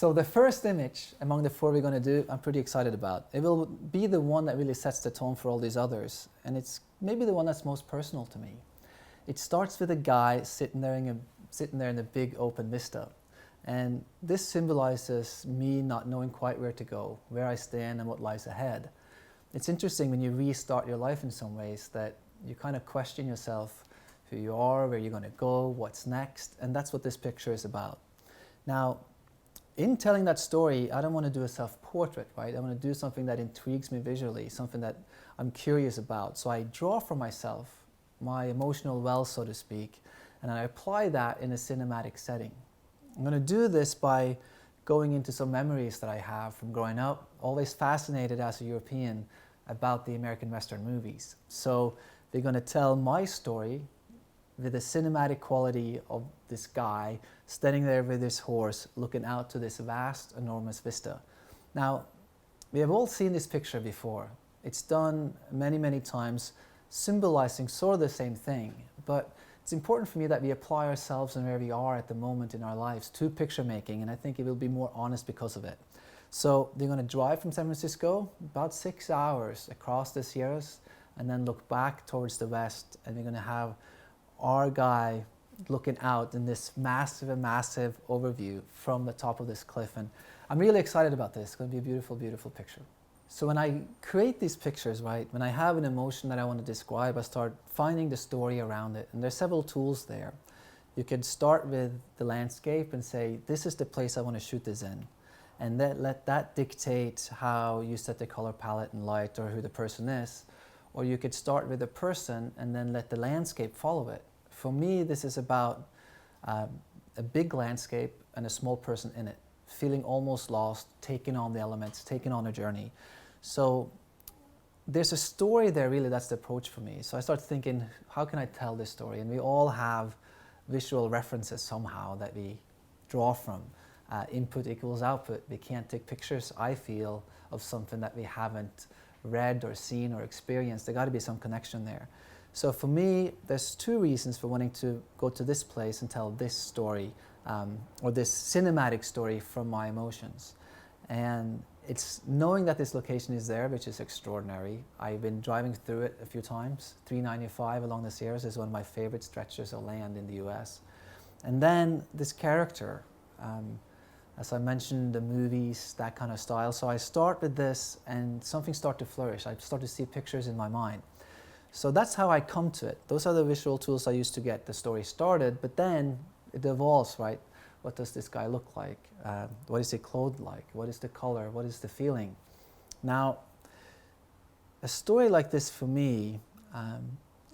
So the first image among the four we're going to do, I'm pretty excited about. It will be the one that really sets the tone for all these others, and it's maybe the one that's most personal to me. It starts with a guy sitting there in a big open vista, and this symbolizes me not knowing quite where to go, where I stand and what lies ahead. It's interesting when you restart your life in some ways that you kind of question yourself, who you are, where you're going to go, what's next, and that's what this picture is about. Now, in telling that story, I don't want to do a self-portrait, right? I want to do something that intrigues me visually, something that I'm curious about. So I draw from myself, my emotional well, so to speak, and I apply that in a cinematic setting. I'm going to do this by going into some memories that I have from growing up, always fascinated as a European about the American Western movies. So they're going to tell my story with the cinematic quality of this guy standing there with his horse looking out to this vast, enormous vista. Now, we have all seen this picture before. It's done many, many times, symbolizing sort of the same thing, but it's important for me that we apply ourselves and where we are at the moment in our lives to picture making, and I think it will be more honest because of it. So they're going to drive from San Francisco about 6 hours across the Sierras and then look back towards the west, and we're going to have our guy looking out in this massive overview from the top of this cliff. And I'm really excited about this. It's going to be a beautiful, beautiful picture. So when I create these pictures, right, when I have an emotion that I want to describe, I start finding the story around it. And there's several tools there. You could start with the landscape and say, this is the place I want to shoot this in. And let that dictate how you set the color palette and light or who the person is. Or you could start with a person and then let the landscape follow it. For me, this is about a big landscape and a small person in it, feeling almost lost, taking on the elements, taking on a journey. So there's a story there, really, that's the approach for me. So I start thinking, how can I tell this story? And we all have visual references somehow that we draw from. Input equals output. We can't take pictures, I feel, of something that we haven't read or seen or experienced. There got to be some connection there. So for me, there's two reasons for wanting to go to this place and tell this story, or this cinematic story from my emotions. And it's knowing that this location is there, which is extraordinary. I've been driving through it a few times. 395 along the Sierras is one of my favorite stretches of land in the US. And then this character, as I mentioned, the movies, that kind of style. So I start with this and something starts to flourish. I start to see pictures in my mind. So that's how I come to it. Those are the visual tools I use to get the story started, but then it evolves, right? What does this guy look like? What is he clothed like? What is the color? What is the feeling? Now, a story like this for me,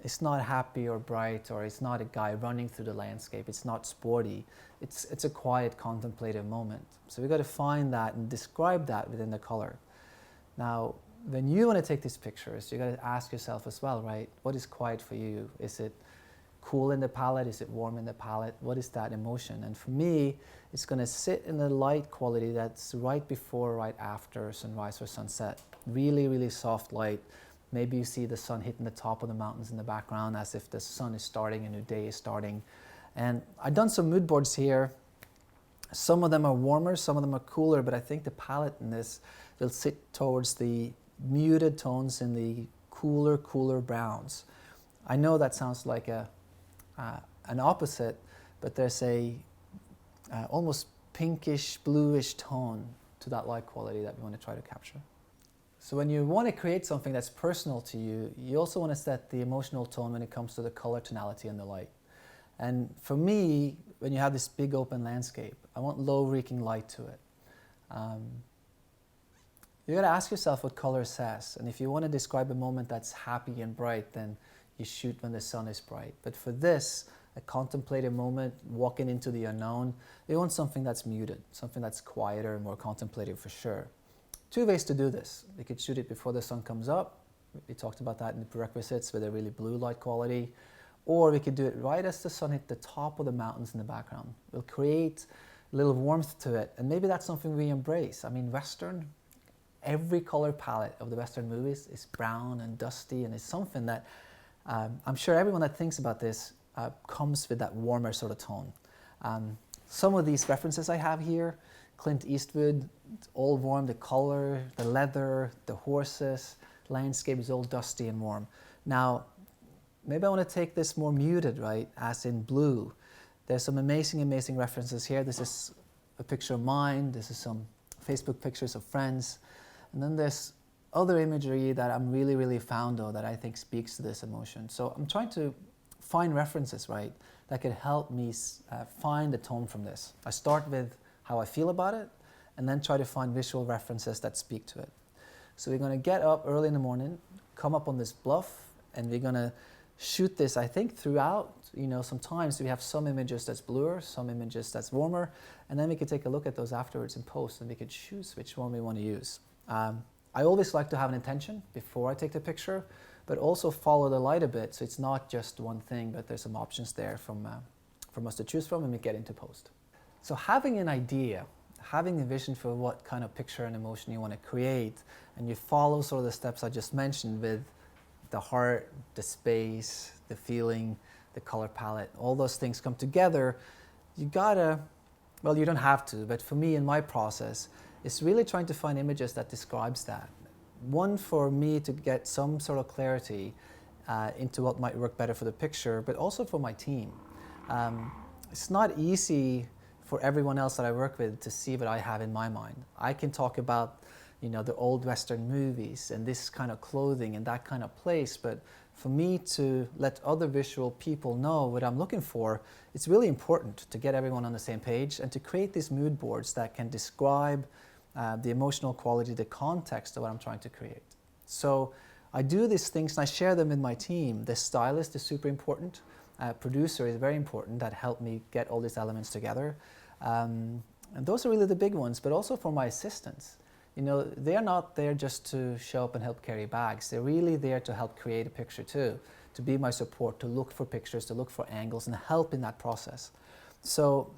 it's not happy or bright, or it's not a guy running through the landscape. It's not sporty. It's a quiet, contemplative moment. So we've got to find that and describe that within the color. Now, when you want to take these pictures, you got to ask yourself as well, right? What is quiet for you? Is it cool in the palette? Is it warm in the palette? What is that emotion? And for me, it's going to sit in the light quality that's right before, right after sunrise or sunset. Really, really soft light. Maybe you see the sun hitting the top of the mountains in the background as if the sun is starting, a new day is starting. And I've done some mood boards here. Some of them are warmer, some of them are cooler, but I think the palette in this will sit towards the muted tones in the cooler browns. I know that sounds like an opposite, but there's a almost pinkish, bluish tone to that light quality that we want to try to capture. So when you want to create something that's personal to you, you also want to set the emotional tone when it comes to the color tonality and the light. And for me, when you have this big open landscape, I want low reeking light to it. You got to ask yourself what color says. And if you want to describe a moment that's happy and bright, then you shoot when the sun is bright. But for this, a contemplative moment, walking into the unknown, you want something that's muted, something that's quieter and more contemplative for sure. Two ways to do this. You could shoot it before the sun comes up. We talked about that in the prerequisites with a really blue light quality. Or we could do it right as the sun hit the top of the mountains in the background. We'll create a little warmth to it, and maybe that's something we embrace. I mean, Western, every color palette of the Western movies is brown and dusty, and it's something that I'm sure everyone that thinks about this comes with that warmer sort of tone. Some of these references I have here Clint Eastwood, it's all warm, the color, the leather, the horses, landscape is all dusty and warm. Now, maybe I want to take this more muted, right, as in blue. There's some amazing references here. This is a picture of mine. This is some Facebook pictures of friends. And then there's other imagery that I'm really fond of that I think speaks to this emotion. So I'm trying to find references, right, that could help me find the tone from this. I start with how I feel about it, and then try to find visual references that speak to it. So we're going to get up early in the morning, come up on this bluff, and we're going to shoot this, I think, throughout. You know, sometimes we have some images that's bluer, some images that's warmer, and then we could take a look at those afterwards in post, and we could choose which one we want to use. I always like to have an intention before I take the picture, but also follow the light a bit, so it's not just one thing, but there's some options there from us to choose from when we get into post. So having an idea, having a vision for what kind of picture and emotion you want to create, and you follow sort of the steps I just mentioned with the heart, the space, the feeling, the color palette, all those things come together, you gotta, well, you don't have to, but for me in my process, it's really trying to find images that describes that. One, for me to get some sort of clarity into what might work better for the picture, but also for my team. It's not easy for everyone else that I work with to see what I have in my mind. I can talk about, you know, the old Western movies and this kind of clothing and that kind of place, but for me to let other visual people know what I'm looking for, it's really important to get everyone on the same page and to create these mood boards that can describe the emotional quality, the context of what I'm trying to create. So I do these things and I share them with my team. The stylist is super important. Producer is very important that helped me get all these elements together. And those are really the big ones, but also for my assistants. You know, they're not there just to show up and help carry bags. They're really there to help create a picture too, to be my support, to look for pictures, to look for angles and help in that process. So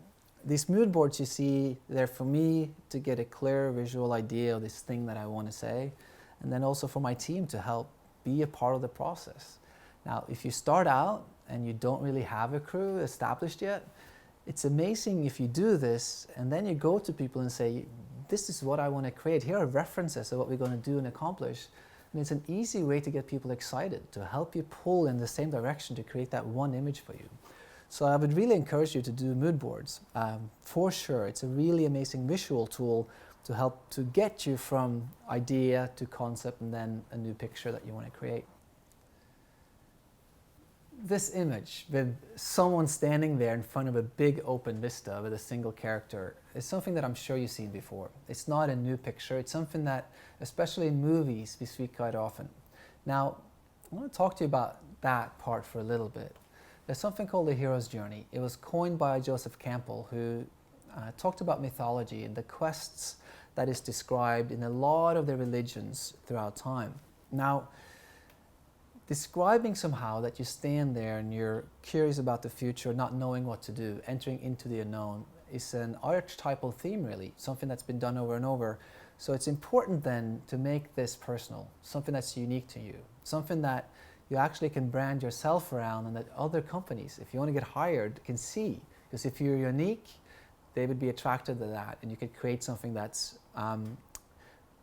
these mood boards you see, they're for me to get a clear visual idea of this thing that I want to say, and then also for my team to help be a part of the process. Now, if you start out and you don't really have a crew established yet, it's amazing if you do this and then you go to people and say, this is what I want to create. Here are references of what we're going to do and accomplish. And it's an easy way to get people excited, to help you pull in the same direction to create that one image for you. So I would really encourage you to do mood boards. For sure, it's a really amazing visual tool to help to get you from idea to concept and then a new picture that you want to create. This image with someone standing there in front of a big open vista with a single character is something that I'm sure you've seen before. It's not a new picture. It's something that, especially in movies, we see quite often. Now, I want to talk to you about that part for a little bit. There's something called the hero's journey. It was coined by Joseph Campbell, who talked about mythology and the quests that is described in a lot of the religions throughout time. Now, describing somehow that you stand there and you're curious about the future, not knowing what to do, entering into the unknown, is an archetypal theme really, something that's been done over and over. So it's important then to make this personal, something that's unique to you, something that you actually can brand yourself around and that other companies, if you want to get hired, can see. Because if you're unique, they would be attracted to that and you could create something that's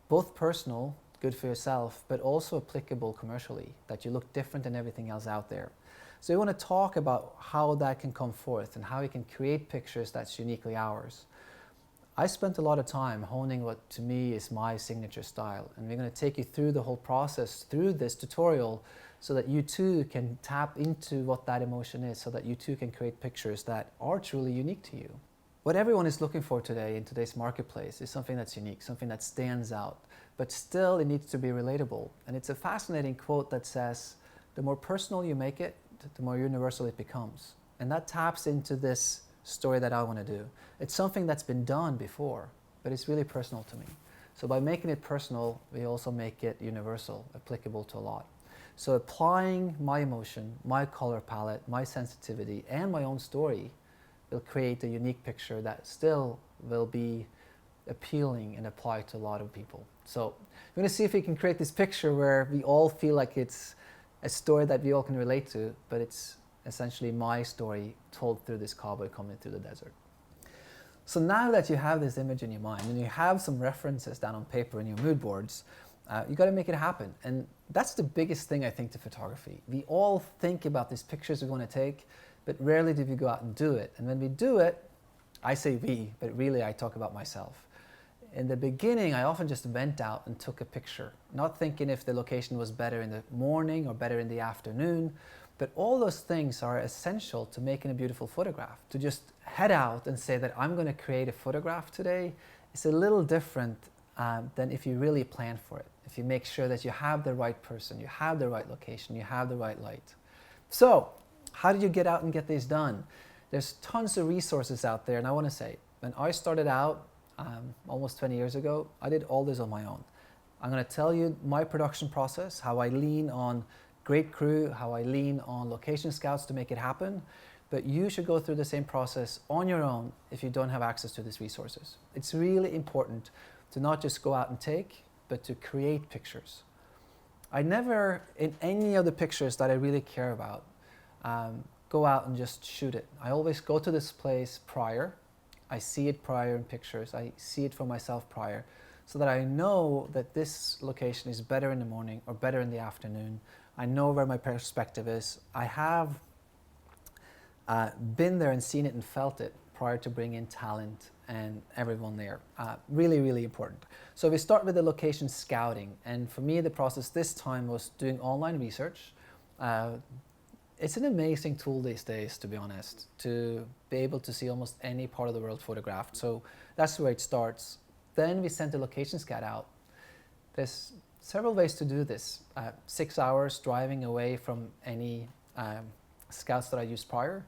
both personal, good for yourself, but also applicable commercially, that you look different than everything else out there. So we want to talk about how that can come forth and how we can create pictures that's uniquely ours. I spent a lot of time honing what to me is my signature style, and we're going to take you through the whole process through this tutorial so that you too can tap into what that emotion is, so that you too can create pictures that are truly unique to you. What everyone is looking for today in today's marketplace is something that's unique, something that stands out, but still it needs to be relatable. And it's a fascinating quote that says, the more personal you make it, the more universal it becomes. And that taps into this story that I want to do. It's something that's been done before, but it's really personal to me. So by making it personal, we also make it universal, applicable to a lot. So applying my emotion, my color palette, my sensitivity, and my own story will create a unique picture that still will be appealing and apply to a lot of people. So we're going to see if we can create this picture where we all feel like it's a story that we all can relate to, but it's essentially my story told through this cowboy coming through the desert. So now that you have this image in your mind and you have some references down on paper in your mood boards, you got to make it happen. And that's the biggest thing I think to photography. We all think about these pictures we want to take, but rarely do we go out and do it. And when we do it, I say we, but really I talk about myself. In the beginning, I often just went out and took a picture, not thinking if the location was better in the morning or better in the afternoon. But all those things are essential to making a beautiful photograph. To just head out and say that I'm going to create a photograph today is a little different than if you really plan for it. If you make sure that you have the right person, you have the right location, you have the right light. So, how do you get out and get these done? There's tons of resources out there, and I want to say, when I started out almost 20 years ago, I did all this on my own. I'm going to tell you my production process, how I lean on great crew, how I lean on location scouts to make it happen, but you should go through the same process on your own if you don't have access to these resources. It's really important to not just go out and take, but to create pictures. I never, in any of the pictures that I really care about, go out and just shoot it. I always go to this place prior. I see it prior in pictures. I see it for myself prior, so that I know that this location is better in the morning or better in the afternoon. I know where my perspective is. I have been there and seen it and felt it prior to bringing in talent and everyone there. Really, really important. So we start with the location scouting. And for me, the process this time was doing online research. It's an amazing tool these days, to be honest, to be able to see almost any part of the world photographed. So that's where it starts. Then we sent the location scout out. There's several ways to do this. 6 hours driving away from any scouts that I used prior.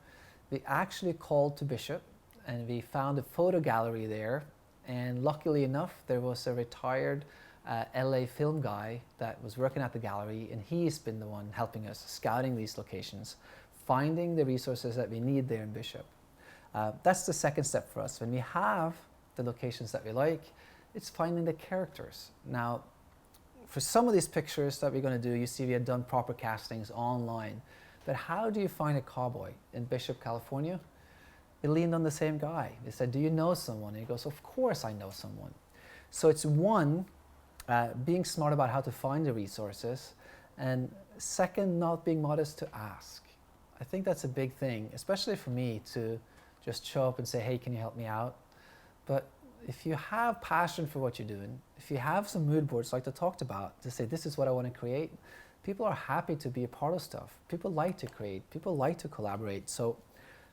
We actually called to Bishop and we found a photo gallery there, and luckily enough there was a retired LA film guy that was working at the gallery, and he's been the one helping us scouting these locations, finding the resources that we need there in Bishop. That's the second step for us. When we have the locations that we like, it's finding the characters. Now, for some of these pictures that we're going to do, you see we had done proper castings online. But how do you find a cowboy in Bishop, California? We leaned on the same guy. We said, do you know someone? And he goes, of course I know someone. So it's one, being smart about how to find the resources, and second, not being modest to ask. I think that's a big thing, especially for me, to just show up and say, hey, can you help me out? But if you have passion for what you're doing, if you have some mood boards like I talked about, to say this is what I want to create, people are happy to be a part of stuff. People like to create, people like to collaborate. So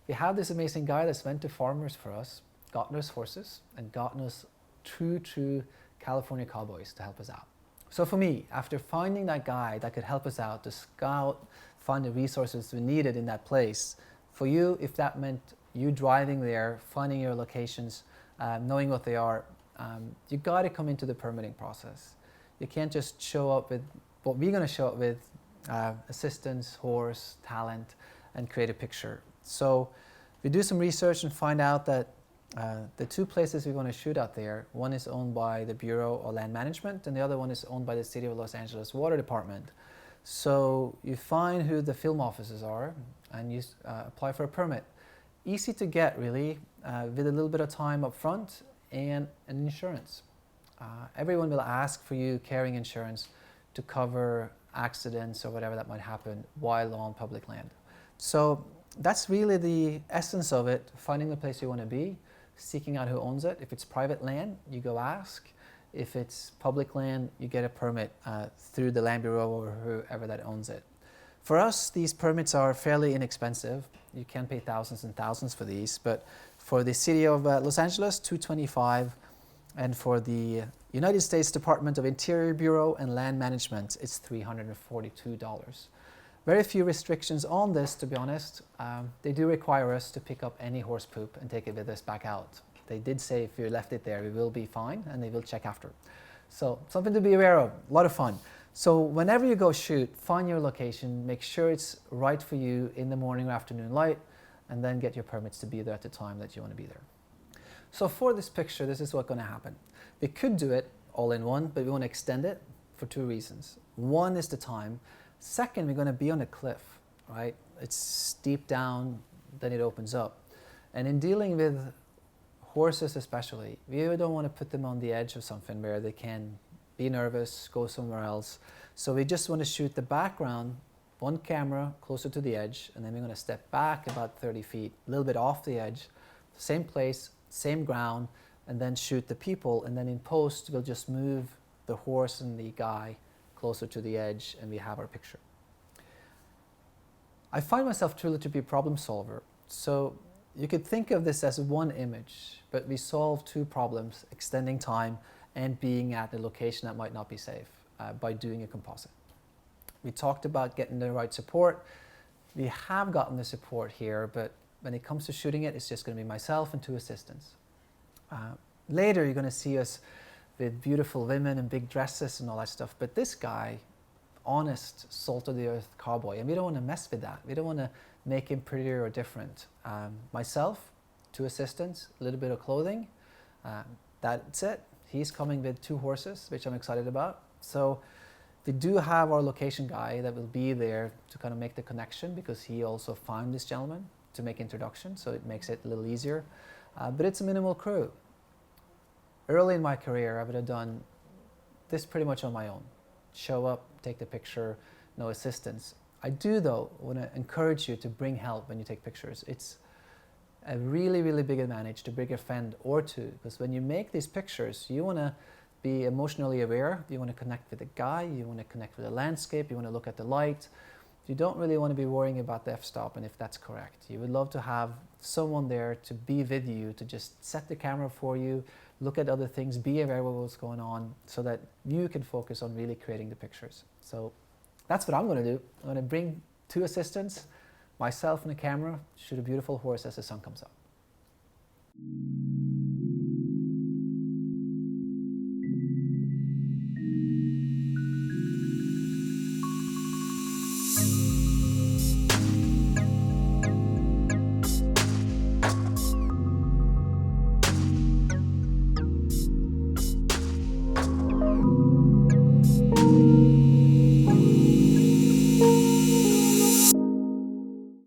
we have this amazing guy that's went to farmers for us, gotten us horses, and gotten us true California cowboys to help us out. So for me, after finding that guy that could help us out to scout, find the resources we needed in that place, for you, if that meant you driving there, finding your locations, knowing what they are, you got to come into the permitting process. You can't just show up with what we're going to show up with, assistants, horse, talent, and create a picture. So we do some research and find out that the two places we want to shoot out there, one is owned by the Bureau of Land Management and the other one is owned by the City of Los Angeles Water Department. So you find who the film offices are and you apply for a permit. Easy to get, really, with a little bit of time up front and an insurance. Everyone will ask for you carrying insurance to cover accidents or whatever that might happen while on public land. So that's really the essence of it, finding the place you want to be, seeking out who owns it. If it's private land, you go ask. If it's public land, you get a permit through the Land Bureau or whoever that owns it. For us, these permits are fairly inexpensive. You can pay thousands and thousands for these, but for the City of Los Angeles, $225, and for the United States Department of Interior Bureau and Land Management, it's $342. Very few restrictions on this, to be honest. They do require us to pick up any horse poop and take it with us back out. They did say if you left it there, we will be fine, and they will check after. So something to be aware of, a lot of fun. So whenever you go shoot, find your location, make sure it's right for you in the morning or afternoon light, and then get your permits to be there at the time that you want to be there. So for this picture, this is what's going to happen. We could do it all in one, but we want to extend it for two reasons. One is the time. Second, we're going to be on a cliff, right? It's steep down, then it opens up. And in dealing with horses especially, we don't want to put them on the edge of something where they can be nervous, go somewhere else. So we just want to shoot the background, one camera closer to the edge, and then we're going to step back about 30 feet, a little bit off the edge, same place, same ground, and then shoot the people. And then in post, we'll just move the horse and the guy closer to the edge, and we have our picture. I find myself truly to be a problem solver. So you could think of this as one image, but we solve two problems, extending time and being at a location that might not be safe by doing a composite. We talked about getting the right support. We have gotten the support here, but when it comes to shooting it, it's just going to be myself and two assistants. Later, you're going to see us with beautiful women and big dresses and all that stuff, but this guy, honest, salt-of-the-earth cowboy, and we don't want to mess with that. We don't want to make him prettier or different. Myself, two assistants, a little bit of clothing, that's it. He's coming with two horses, which I'm excited about. So we do have our location guy that will be there to kind of make the connection, because he also found this gentleman to make introduction, so it makes it a little easier. But it's a minimal crew. Early in my career, I would have done this pretty much on my own. Show up, take the picture, no assistance. I do, though, want to encourage you to bring help when you take pictures. It's a really, really big advantage to bring a friend or two, because when you make these pictures, you want to be emotionally aware. You want to connect with the guy, you want to connect with the landscape, you want to look at the light. You don't really want to be worrying about the f-stop and if that's correct. You would love to have someone there to be with you, to just set the camera for you, look at other things, be aware of what's going on, so that you can focus on really creating the pictures. So that's what I'm going to do. I'm going to bring two assistants, myself and a camera, shoot a beautiful horse as the sun comes up.